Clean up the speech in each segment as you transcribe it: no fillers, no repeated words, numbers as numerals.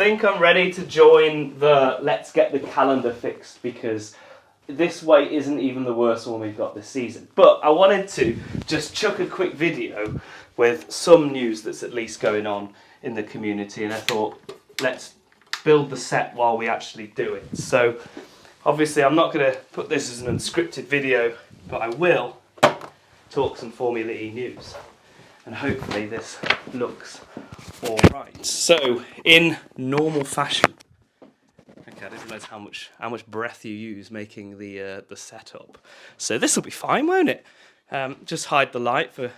I think I'm ready to join the let's get the calendar fixed, because this way isn't even the worst one we've got this season. But I wanted to just chuck a quick video with some news that's at least going on in the community, and I thought let's build the set while we actually do it. So obviously I'm not going to put this as an unscripted video, but I will talk some Formula E news, and hopefully this looks all right. So in normal fashion, okay, I didn't realise how much breath you use making the setup. So this will be fine, won't it? Just hide the light for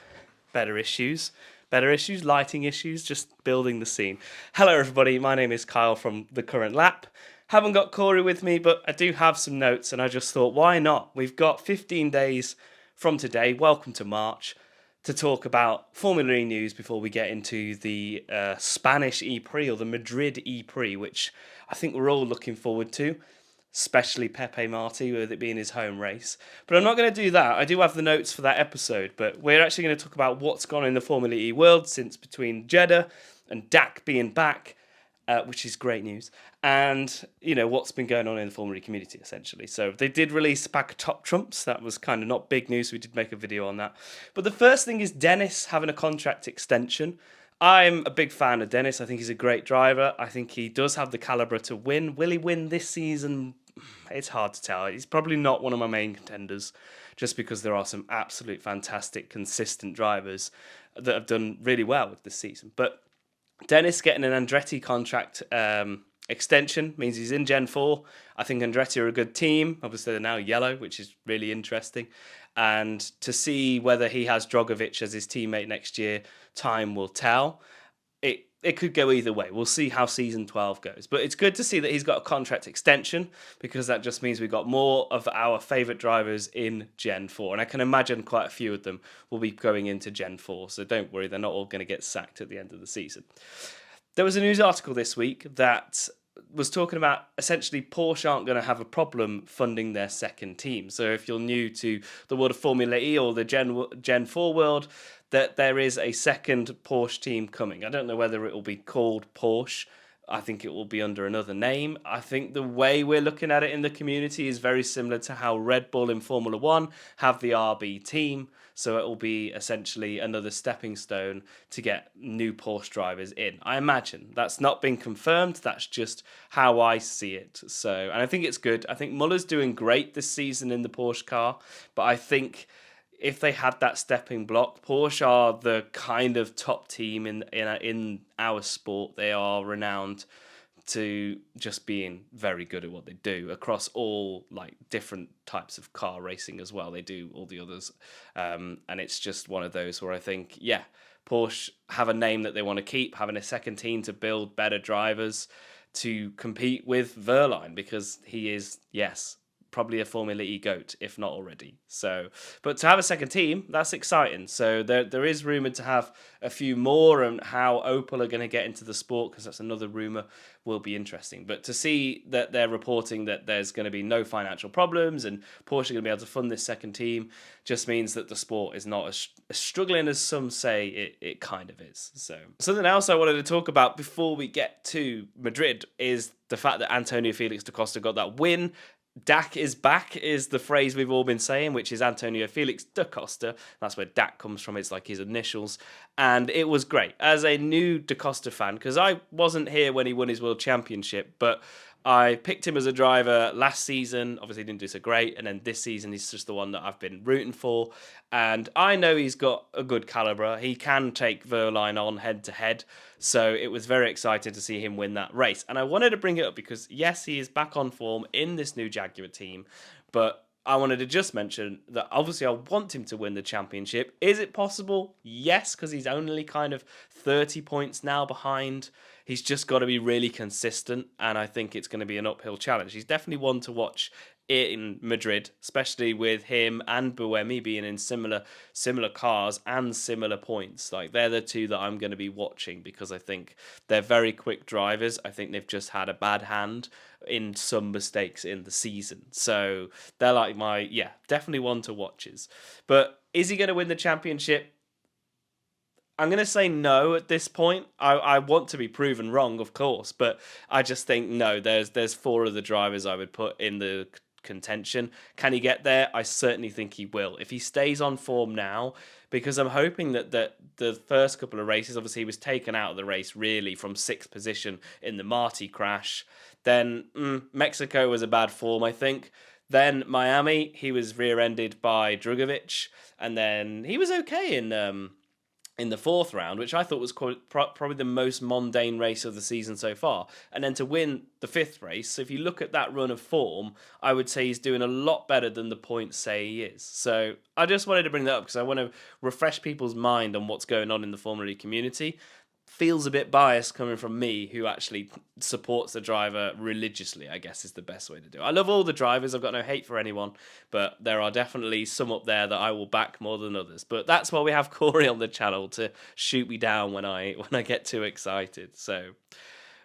better issues, lighting issues, just building the scene. Hello everybody, my name is Kyle from The Current Lap. Haven't got Corey with me, but I do have some notes, and I just thought, why not? We've got 15 days from today, welcome to March, to talk about Formula E news before we get into the Spanish E-Prix, or the Madrid E-Prix, which I think we're all looking forward to, especially Pepe Marti, with it being his home race. But I'm not going to do that. I do have the notes for that episode, but we're actually going to talk about what's gone on in the Formula E world since between Jeddah and DAC being back, which is great news, and what's been going on in the Formula E community essentially. So they did release a pack of top trumps. That was kind of not big news. We did make a video on that. But the first thing is Dennis having a contract extension. I'm a big fan of Dennis. I think he's a great driver. I think he does have the calibre to win. Will he win this season? It's hard to tell. He's probably not one of my main contenders, just because there are some absolute fantastic, consistent drivers that have done really well with this season. But Dennis getting an Andretti contract extension means he's in Gen 4. I think Andretti are a good team. Obviously, they're now yellow, which is really interesting. And to see whether he has Drogovic as his teammate next year, time will tell. It could go either way. We'll see how season 12 goes. But it's good to see that he's got a contract extension, because that just means we've got more of our favourite drivers in Gen 4. And I can imagine quite a few of them will be going into Gen 4. So don't worry, they're not all going to get sacked at the end of the season. There was a news article this week that was talking about essentially Porsche aren't going to have a problem funding their second team. So if you're new to the world of Formula E or the Gen 4 world, that there is a second Porsche team coming. I don't know whether it will be called Porsche. I think it will be under another name. I think the way we're looking at it in the community is very similar to how Red Bull in Formula 1 have the RB team. So it will be essentially another stepping stone to get new Porsche drivers in. I imagine. That's not been confirmed. That's just how I see it. So, and I think it's good. I think Muller's doing great this season in the Porsche car. But I think if they had that stepping block, Porsche are the kind of top team in our sport. They are renowned to just being very good at what they do across all different types of car racing as well. They do all the others, and it's just one of those where I think, yeah, Porsche have a name that they want to keep, having a second team to build better drivers to compete with Verline, because he is, yes, probably a Formula E GOAT, if not already. So, but to have a second team, that's exciting. So there is rumoured to have a few more, and how Opel are going to get into the sport, because that's another rumour, will be interesting. But to see that they're reporting that there's going to be no financial problems and Porsche are going to be able to fund this second team just means that the sport is not as struggling as some say it kind of is. So something else I wanted to talk about before we get to Madrid is the fact that Antonio Felix da Costa got that win. DAC is back is the phrase we've all been saying, which is Antonio Felix da Costa. That's where DAC comes from. It's like his initials. And it was great. As a new da Costa fan, because I wasn't here when he won his World Championship, but I picked him as a driver last season. Obviously, he didn't do so great. And then this season, he's just the one that I've been rooting for. And I know he's got a good calibre. He can take Verline on head-to-head. So it was very exciting to see him win that race. And I wanted to bring it up because, yes, he is back on form in this new Jaguar team. But I wanted to just mention that obviously I want him to win the championship. Is it possible? Yes, because he's only kind of 30 points now behind. He's just got to be really consistent, and I think it's going to be an uphill challenge. He's definitely one to watch in Madrid, especially with him and Buemi being in similar cars and similar points. Like, they're the two that I'm going to be watching, because I think they're very quick drivers. I think they've just had a bad hand in some mistakes in the season. So they're like definitely one to watches. But is he going to win the championship? I'm going to say no at this point. I want to be proven wrong, of course, but I just think no. There's four other drivers I would put in the contention. Can he get there? I certainly think he will. If he stays on form now, because I'm hoping that the first couple of races, obviously he was taken out of the race really from sixth position in the Marty crash. Then Mexico was a bad form, I think. Then Miami, he was rear-ended by Drugovich, and then he was okay in the fourth round, which I thought was probably the most mundane race of the season so far. And then to win the fifth race, so if you look at that run of form, I would say he's doing a lot better than the points say he is. So I just wanted to bring that up because I want to refresh people's mind on what's going on in the Formula E community. Feels a bit biased coming from me, who actually supports the driver religiously, I guess is the best way to do it. I love all the drivers, I've got no hate for anyone, but there are definitely some up there that I will back more than others. But that's why we have Corey on the channel, to shoot me down when I get too excited. So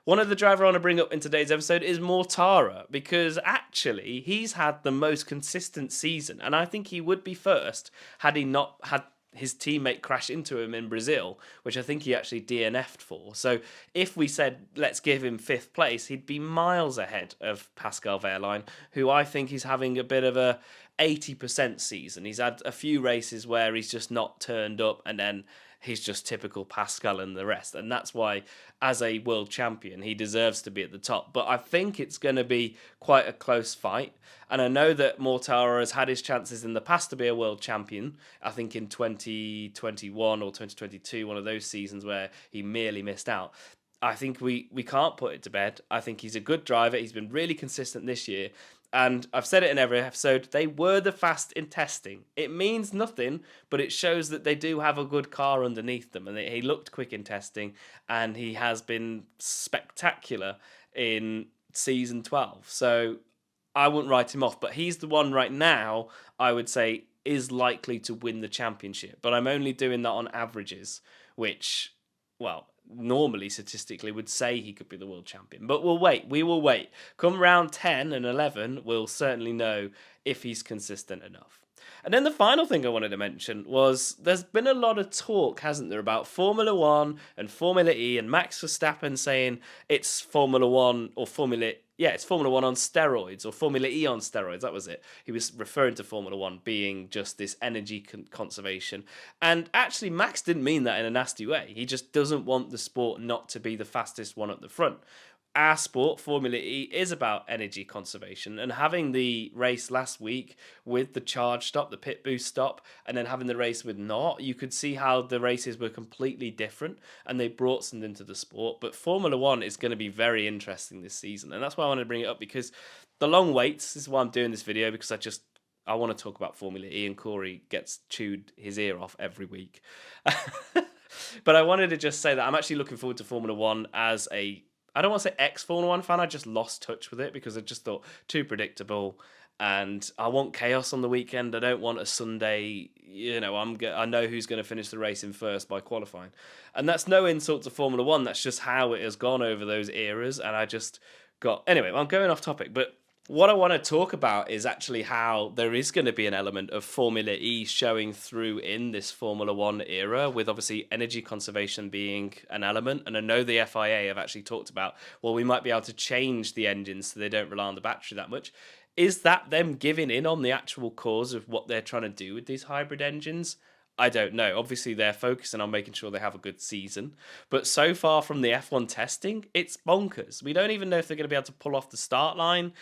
one of the drivers I want to bring up in today's episode is Mortara, because actually he's had the most consistent season, and I think he would be first had he not had his teammate crash into him in Brazil, which I think he actually DNF'd for. So if we said, let's give him fifth place, he'd be miles ahead of Pascal Wehrlein, who I think is having a bit of a 80% season. He's had a few races where he's just not turned up, and then he's just typical Pascal and the rest. And that's why, as a world champion, he deserves to be at the top. But I think it's going to be quite a close fight. And I know that Mortara has had his chances in the past to be a world champion. I think in 2021 or 2022, one of those seasons where he merely missed out. I think we can't put it to bed. I think he's a good driver. He's been really consistent this year. And I've said it in every episode, they were the fast in testing. It means nothing, but it shows that they do have a good car underneath them. And he looked quick in testing, and he has been spectacular in season 12. So I wouldn't write him off, but he's the one right now I would say is likely to win the championship. But I'm only doing that on averages, which, well, normally statistically would say he could be the world champion. But we'll wait. We will wait. Come round 10 and 11, we'll certainly know if he's consistent enough. And then the final thing I wanted to mention was there's been a lot of talk, hasn't there, about Formula 1 and Formula E and Max Verstappen saying it's Formula 1 or it's Formula 1 on steroids, or Formula E on steroids, that was it. He was referring to Formula 1 being just this energy conservation. And actually, Max didn't mean that in a nasty way. He just doesn't want the sport not to be the fastest one at the front. Our sport, Formula E, is about energy conservation, and having the race last week with the charge stop, the pit boost stop, and then having the race with not, you could see how the races were completely different and they brought something to the sport. But Formula 1 is going to be very interesting this season, and that's why I wanted to bring it up, because the long waits, this is why I'm doing this video, because I want to talk about Formula E, and Corey gets chewed his ear off every week. But I wanted to just say that I'm actually looking forward to Formula 1 as I don't want to say ex-Formula 1 fan, I just lost touch with it because I just thought too predictable, and I want chaos on the weekend. I don't want a Sunday, I know who's going to finish the race in first by qualifying. And that's no insult to Formula 1, that's just how it has gone over those eras, and anyway, I'm going off topic, but what I want to talk about is actually how there is going to be an element of Formula E showing through in this Formula 1 era, with obviously energy conservation being an element. And I know the FIA have actually talked about, well, we might be able to change the engines so they don't rely on the battery that much. Is that them giving in on the actual cause of what they're trying to do with these hybrid engines? I don't know. Obviously, they're focusing on making sure they have a good season. But so far from the F1 testing, it's bonkers. We don't even know if they're going to be able to pull off the start line.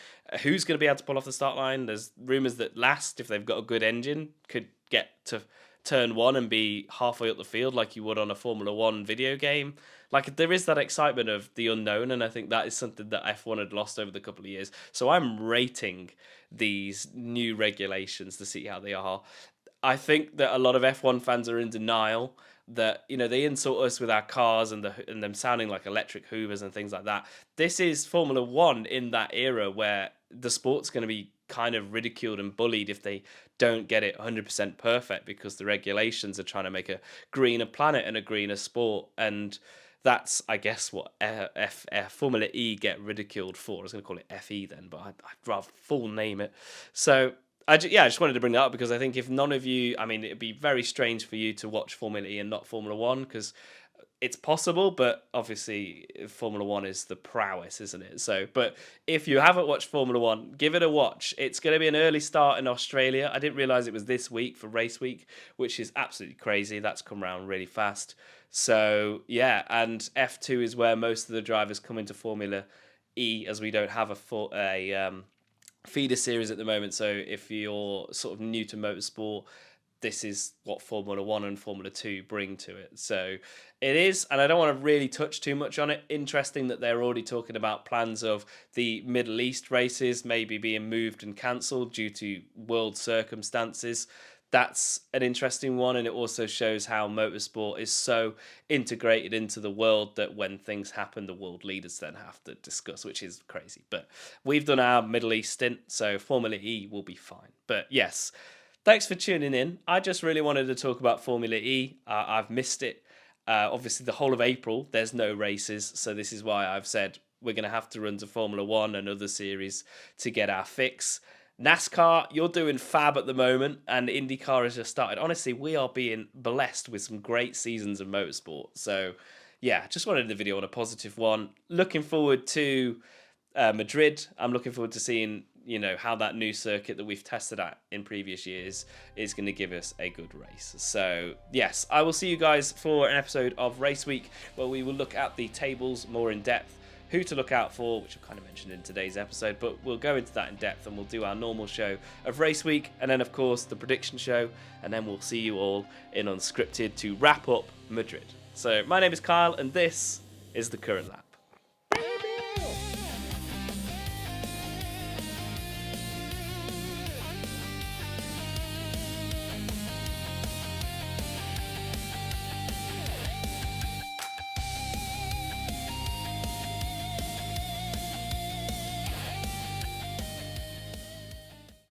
Who's going to be able to pull off the start line? There's rumours that Last, if they've got a good engine, could get to turn one and be halfway up the field like you would on a Formula 1 video game. Like, there is that excitement of the unknown, and I think that is something that F1 had lost over the couple of years. So I'm rating these new regulations to see how they are. I think that a lot of F1 fans are in denial that, they insult us with our cars and them sounding like electric Hoovers and things like that. This is Formula 1 in that era where the sport's going to be kind of ridiculed and bullied if they don't get it 100% perfect, because the regulations are trying to make a greener planet and a greener sport. And that's, I guess, what Formula E get ridiculed for. I was going to call it FE then, but I'd rather full name it. So I just wanted to bring that up because I think if none of you, I mean, it'd be very strange for you to watch Formula E and not Formula One because it's possible, but obviously Formula One is the prowess, isn't it? So, but if you haven't watched Formula One, give it a watch. It's going to be an early start in Australia. I didn't realize it was this week for race week, which is absolutely crazy. That's come around really fast. So, yeah, and F2 is where most of the drivers come into Formula E, as we don't have a feeder series at the moment. So if you're sort of new to motorsport, this is what Formula 1 and Formula 2 bring to it. So it is, and I don't want to really touch too much on it. Interesting that they're already talking about plans of the Middle East races maybe being moved and cancelled due to world circumstances. That's an interesting one, and it also shows how motorsport is so integrated into the world that when things happen, the world leaders then have to discuss, which is crazy. But we've done our Middle East stint, so Formula E will be fine. But yes, thanks for tuning in. I just really wanted to talk about Formula E. I've missed it. Obviously, the whole of April, there's no races, so this is why I've said we're going to have to run to Formula 1 and other series to get our fix. NASCAR, you're doing fab at the moment, and IndyCar has just started. Honestly, we are being blessed with some great seasons of motorsport. So, yeah, just wanted the video on a positive one. Looking forward to Madrid. I'm looking forward to seeing, how that new circuit that we've tested at in previous years is going to give us a good race. So, yes, I will see you guys for an episode of Race Week where we will look at the tables more in depth, who to look out for, which I kind of mentioned in today's episode, but we'll go into that in depth and we'll do our normal show of Race Week and then, of course, the prediction show, and then we'll see you all in Unscripted to wrap up Madrid. So, my name is Kyle and this is The Current Lap.